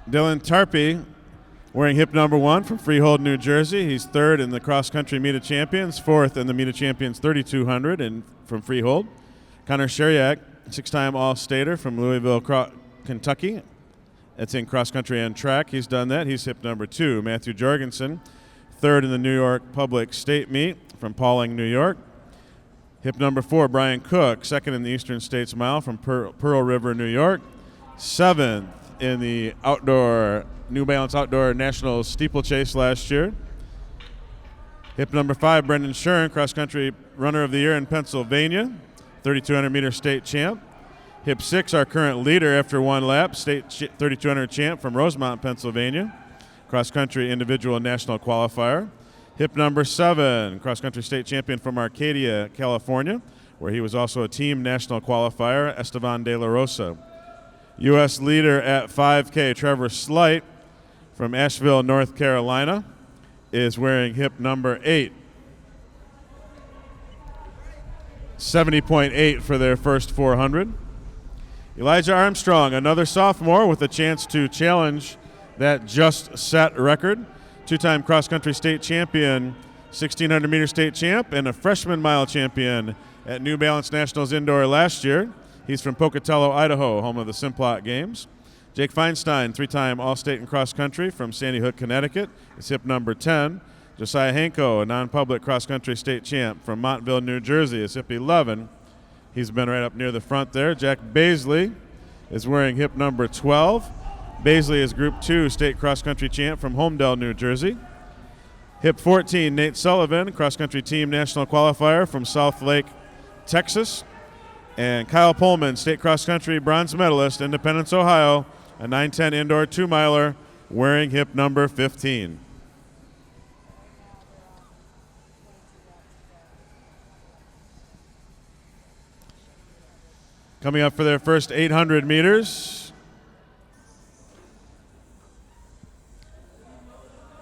Dylan Tarpey, wearing hip number 1 from Freehold, New Jersey. He's third in the cross-country meet of champions, fourth in the meet of champions 3,200 and from Freehold. Connor Sheriak, 6-time All-Stater from Louisville, Kentucky. That's in cross-country and track. He's done that. He's hip number 2. Matthew Jorgensen, third in the New York Public State Meet from Pawling, New York. Hip number 4, Brian Cook, second in the Eastern States Mile from Pearl River, New York. Seventh in the New Balance Outdoor National Steeplechase last year. Hip number 5, Brendan Shuren, cross-country runner of the year in Pennsylvania, 3,200-meter state champ. Hip 6, our current leader after one lap, state 3,200 champ from Rosemont, Pennsylvania, cross-country individual and national qualifier. Hip number 7, cross-country state champion from Arcadia, California, where he was also a team national qualifier, Esteban De La Rosa. U.S. leader at 5K, Trevor Slight from Asheville, North Carolina, is wearing hip number 8. 70.8 for their first 400. Elijah Armstrong, another sophomore with a chance to challenge that just set record. 2-time cross-country state champion, 1,600-meter state champ, and a freshman mile champion at New Balance Nationals Indoor last year. He's from Pocatello, Idaho, home of the Simplot Games. Jake Feinstein, 3-time All-State in cross-country from Sandy Hook, Connecticut, is hip number 10. Josiah Hanko, a non-public cross-country state champ from Montville, New Jersey, is hip 11. He's been right up near the front there. Jack Baisley is wearing hip number 12. Baisley is Group 2 state cross-country champ from Homedale, New Jersey. Hip 14, Nate Sullivan, cross-country team national qualifier from South Lake, Texas. And Kyle Pullman, state cross-country bronze medalist, Independence, Ohio, a 9:10 indoor 2-miler, wearing hip number 15. Coming up for their first 800 meters,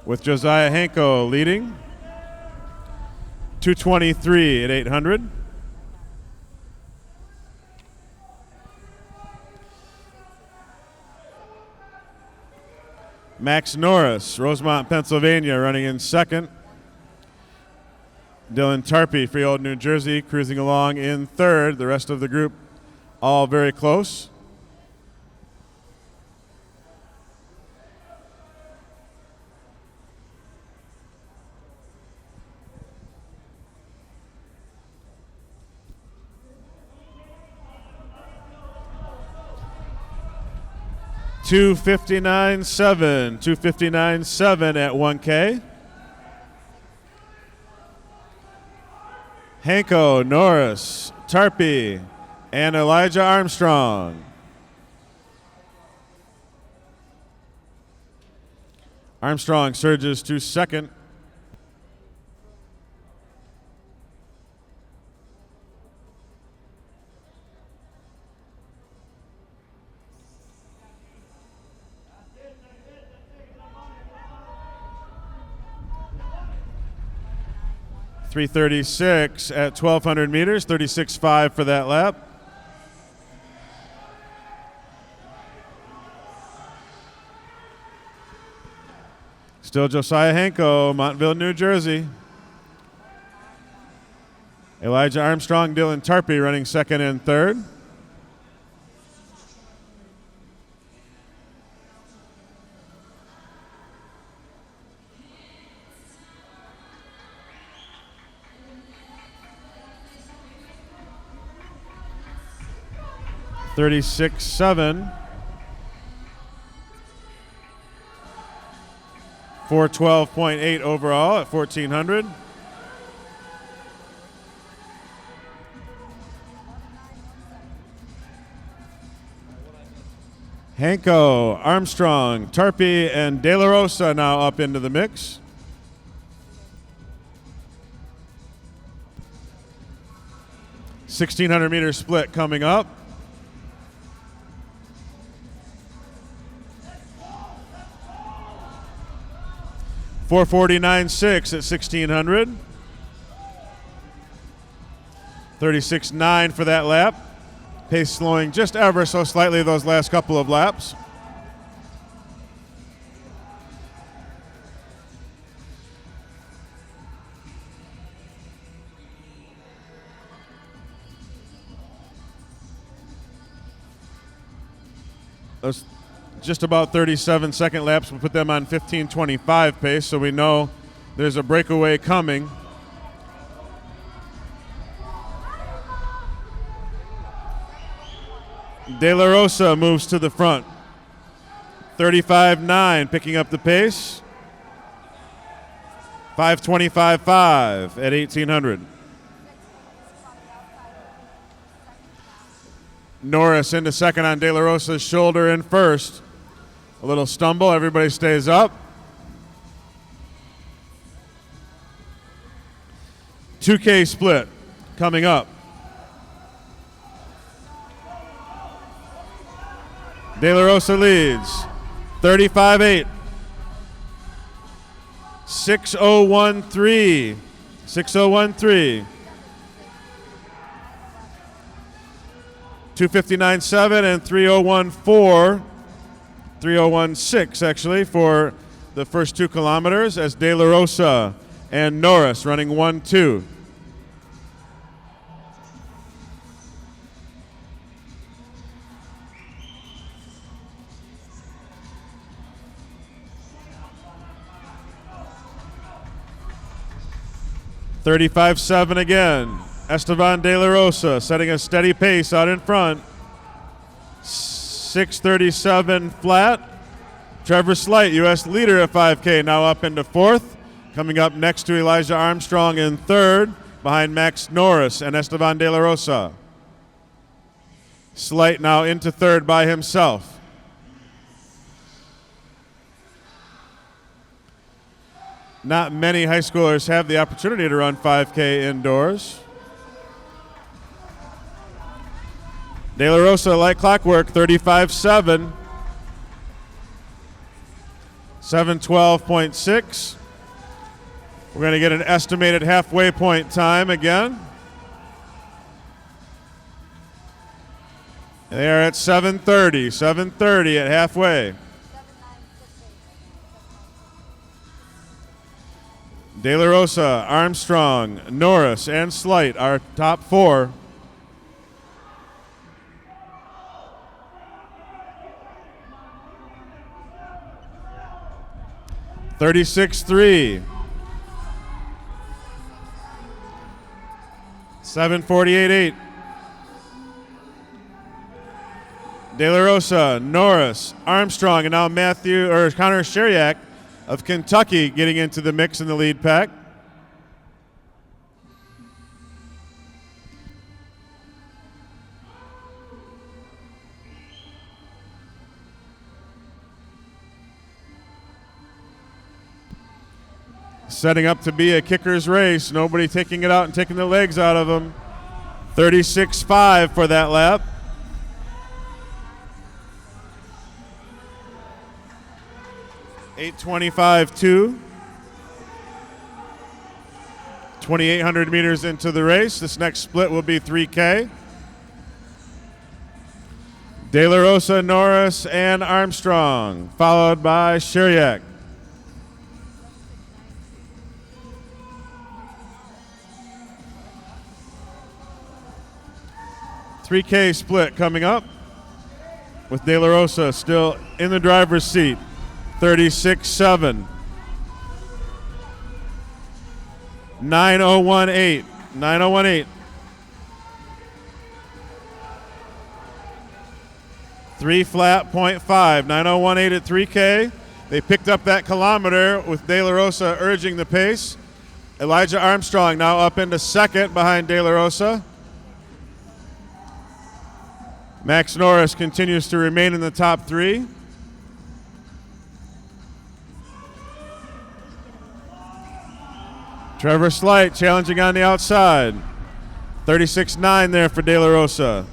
with Josiah Hanko leading, 2:23 at 800. Max Norris, Rosemont, Pennsylvania, running in second. Dylan Tarpey, Freehold, New Jersey, cruising along in third. The rest of the group all very close. $259.7 at 1K. Hanko, Norris, Tarpey, and Elijah Armstrong. Armstrong surges to second. .336 at 1,200 meters, 36.5 for that lap. Still Josiah Hanko, Montville, New Jersey. Elijah Armstrong, Dylan Tarpey running second and third. .36.7. 412.8 overall at 1,400. Hanko, Armstrong, Tarpey, and De La Rosa now up into the mix. .1600-meter split coming up. .449.6 at 1,600. 36.9 for that lap. Pace slowing just ever so slightly those last couple of laps. those just about 37-second laps will put them on 15:25 pace, so we know there's a breakaway coming. De La Rosa moves to the front. 35.9 picking up the pace. 5:25.5 at 1800. Norris into second on De La Rosa's shoulder in first. A little stumble, everybody stays up. 2K split coming up. De La Rosa leads 35.8. 6:01.3. 6:01.3. 2:59.7 and 3:01.4. 3:01.6 actually for the first 2 kilometers as De La Rosa and Norris running 1-2. $35.7 again. Esteban De La Rosa setting a steady pace out in front. 6:37 flat. Trevor Slight, U.S. leader at 5K, now up into 4th. Coming up next to Elijah Armstrong in 3rd, behind Max Norris and Esteban De La Rosa. Slight now into 3rd by himself. Not many high schoolers have the opportunity to run 5K indoors. De La Rosa, like clockwork, 35.7. 7:12.6. We're going to get an estimated halfway point time again. They are at 7:30. 7:30 at halfway. De La Rosa, Armstrong, Norris, and Slight are top 4. $36.3. 7:48.8. De La Rosa, Norris, Armstrong, and now Connor Sheriak of Kentucky getting into the mix in the lead pack. Setting up to be a kicker's race. Nobody taking it out and taking the legs out of them. 36.5 for that lap. $8:25.2. 2,800 meters into the race. This next split will be 3K. De La Rosa, Norris, and Armstrong, followed by Sheriak. $3K split coming up with De La Rosa still in the driver's seat. 36.7. 9:01.8. 9:01.8. 3 flat, 0.5. 9:01.8 at 3K. They picked up that kilometer with De La Rosa urging the pace. Elijah Armstrong now up into 2nd behind De La Rosa. Max Norris continues to remain in the top 3. Trevor Slight challenging on the outside. 36.9 there for De La Rosa.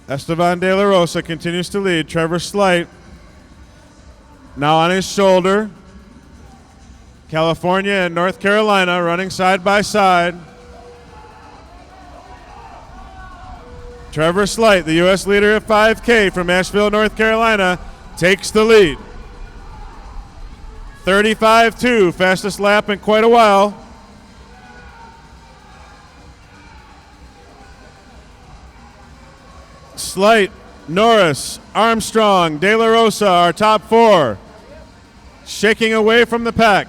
Esteban De La Rosa continues to lead. Trevor Slight now on his shoulder. California and North Carolina running side by side. Trevor Slight, the U.S. leader at 5K from Asheville, North Carolina, takes the lead. 35-2, fastest lap in quite a while. Slight, Norris, Armstrong, De La Rosa, our top four, shaking away from the pack.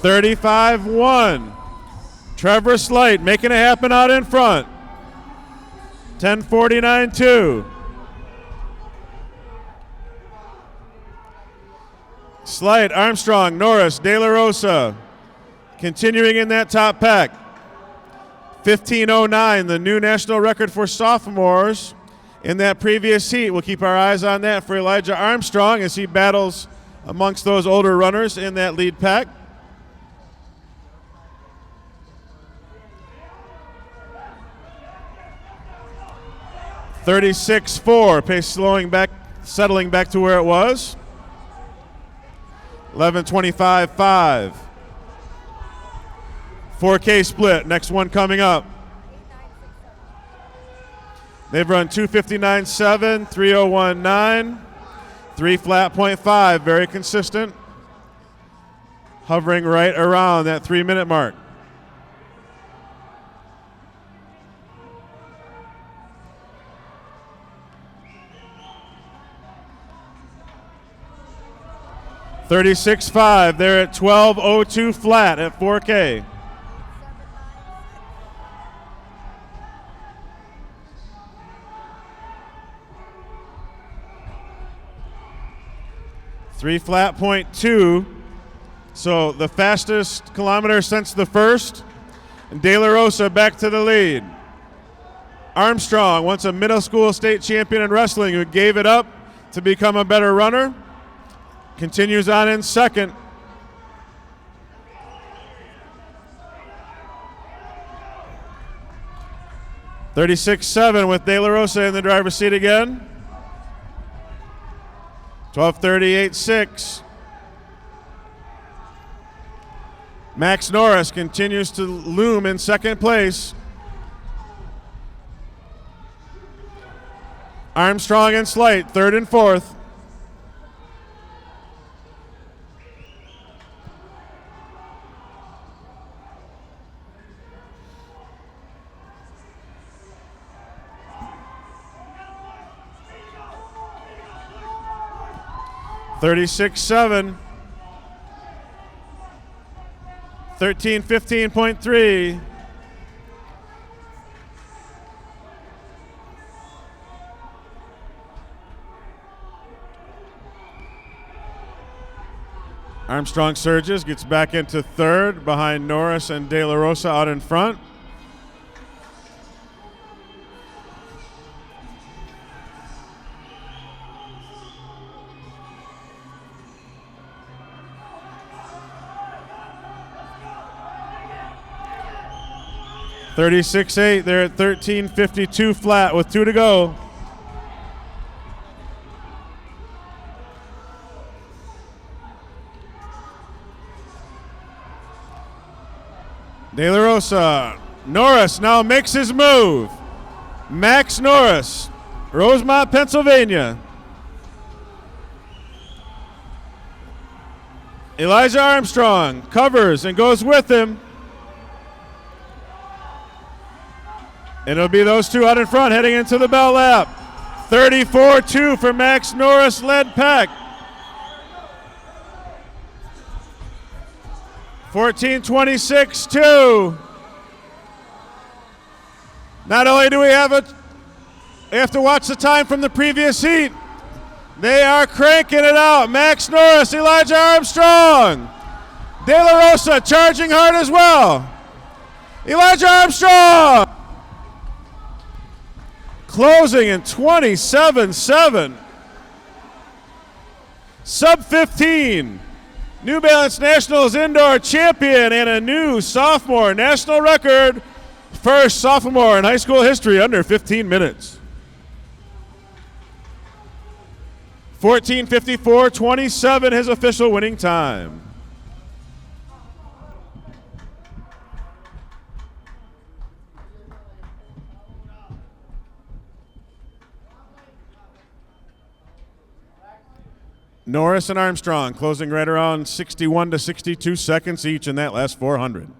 $35-1. Trevor Slight making it happen out in front. 10:49-2. Slight, Armstrong, Norris, De La Rosa continuing in that top pack. 15:09, the new national record for sophomores in that previous heat. We'll keep our eyes on that for Elijah Armstrong as he battles amongst those older runners in that lead pack. $36-4, pace settling back to where it was. 11:25.5. 4K split, next one coming up. They've run 2:59.7, 3:01.9, 3 flat .5, very consistent. Hovering right around that 3-minute mark. $36-5. They're at 12:02 flat at 4K. Three flat .2. So the fastest kilometer since the first. And De La Rosa back to the lead. Armstrong, once a middle school state champion in wrestling, who gave it up to become a better runner, continues on in second. $36-7 with De La Rosa in the driver's seat again. 12:38.6. Max Norris continues to loom in second place. Armstrong and Slight, third and fourth. $36-7. 13:15.3. Armstrong surges, gets back into third behind Norris and De La Rosa out in front. $36-8, they're at 13:52 flat with 2 to go. De La Rosa, Norris now makes his move. Max Norris, Rosemont, Pennsylvania. Elijah Armstrong covers and goes with him. And it'll be those two out in front heading into the bell lap. 34-2 for Max Norris led pack. 14:26.2. Not only do we have to watch the time from the previous heat, they are cranking it out. Max Norris, Elijah Armstrong. De La Rosa charging hard as well. Elijah Armstrong closing in 27.7. Sub 15. New Balance Nationals indoor champion and a new sophomore national record. First sophomore in high school history under 15 minutes. 14:54.27, his official winning time. Norris and Armstrong closing right around 61 to 62 seconds each in that last 400.